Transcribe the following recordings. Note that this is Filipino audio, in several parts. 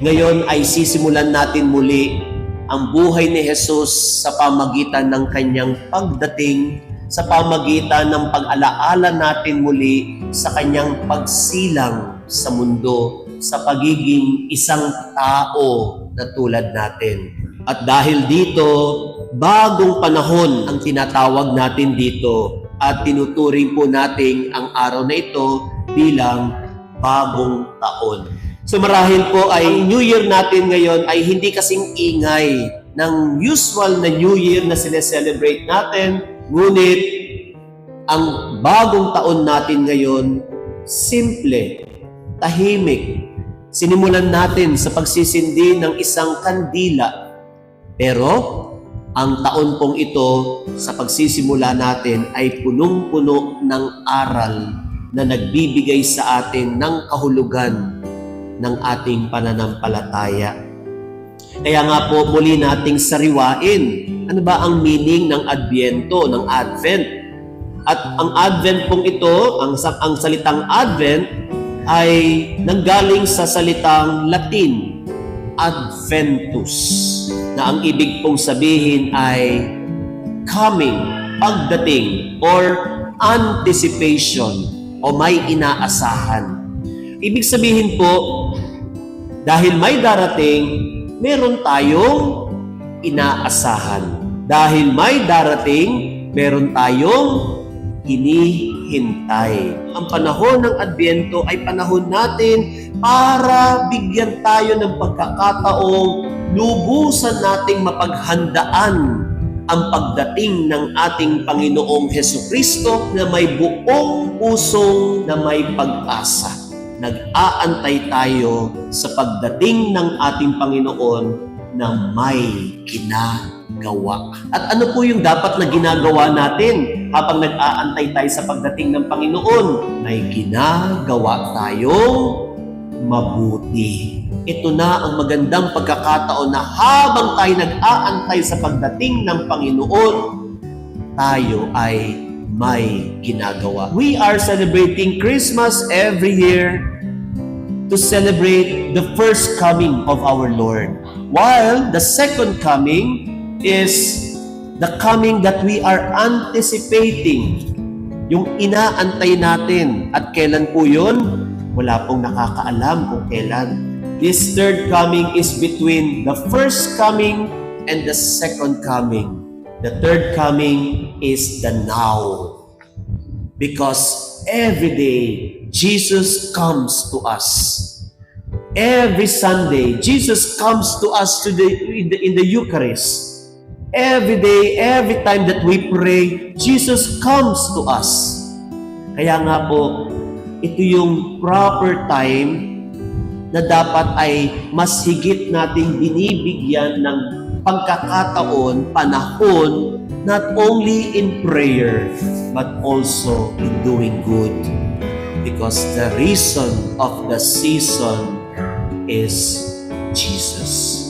Ngayon ay sisimulan natin muli ang buhay ni Jesus sa pamagitan ng kanyang pagdating, sa pamagitan ng pag-alaala natin muli sa kanyang pagsilang sa mundo, sa pagiging isang tao na tulad natin. At dahil dito, bagong panahon ang tinatawag natin dito at tinuturing po natin ang araw na ito bilang bagong taon. So marahil po ay New Year natin ngayon ay hindi kasing ingay ng usual na New Year na sineselebrate natin, ngunit ang bagong taon natin ngayon, simple, tahimik. Sinimulan natin sa pagsisindi ng isang kandila. Pero ang taon pong ito sa pagsisimula natin ay punong-puno ng aral na nagbibigay sa atin ng kahulugan ng ating pananampalataya. Kaya nga po muli nating sariwain, ano ba ang meaning ng Adbyento, ng Advent? At ang Advent pong ito, ang salitang Advent ay nanggaling sa salitang Latin, Adventus, na ang ibig pong sabihin ay coming, pagdating, or anticipation, o may inaasahan. Ibig sabihin po, dahil may darating, meron tayong inaasahan. Dahil may darating, meron tayong hinihintay. Ang panahon ng Adbyento ay panahon natin para bigyan tayo ng pagkakataong lubusan nating mapaghandaan ang pagdating ng ating Panginoong Hesukristo na may buong pusong na may pag-asa. Nag-aantay tayo sa pagdating ng ating Panginoon na may ginagawa. At ano po yung dapat na ginagawa natin habang nag-aantay tayo sa pagdating ng Panginoon? May ginagawa tayong mabuti. Ito na ang magandang pagkakataon na habang tayo nag-aantay sa pagdating ng Panginoon, tayo ay may ginagawa. We are celebrating Christmas every year to celebrate the first coming of our Lord, while the second coming is the coming that we are anticipating, yung inaantay natin. At kailan po yun? Wala pong nakakaalam kung kailan. This third coming is between the first coming and the second coming. The third coming is the now. Because every day, Jesus comes to us. Every Sunday, Jesus comes to us in the Eucharist. Every day, every time that we pray, Jesus comes to us. Kaya nga po, ito yung proper time na dapat ay mas higit nating binibigyan ng pagkakataon, panahon, not only in prayer, but also in doing good. Because the reason of the season is Jesus.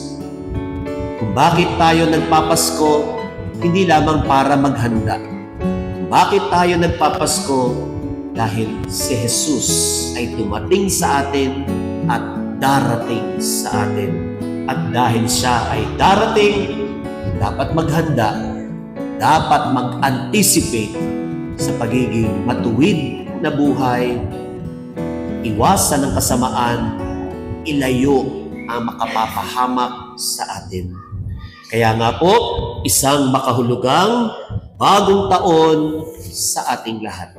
Kung bakit tayo nagpapasko, hindi lamang para maghanda. Kung bakit tayo nagpapasko, dahil si Jesus ay dumating sa atin at darating sa atin. At dahil siya ay darating, dapat maghanda, dapat mag-anticipate sa pagiging matuwid na buhay, iwasan ng kasamaan, ilayo ang makapapahamak sa atin. Kaya nga po, isang makahulugang bagong taon sa ating lahat.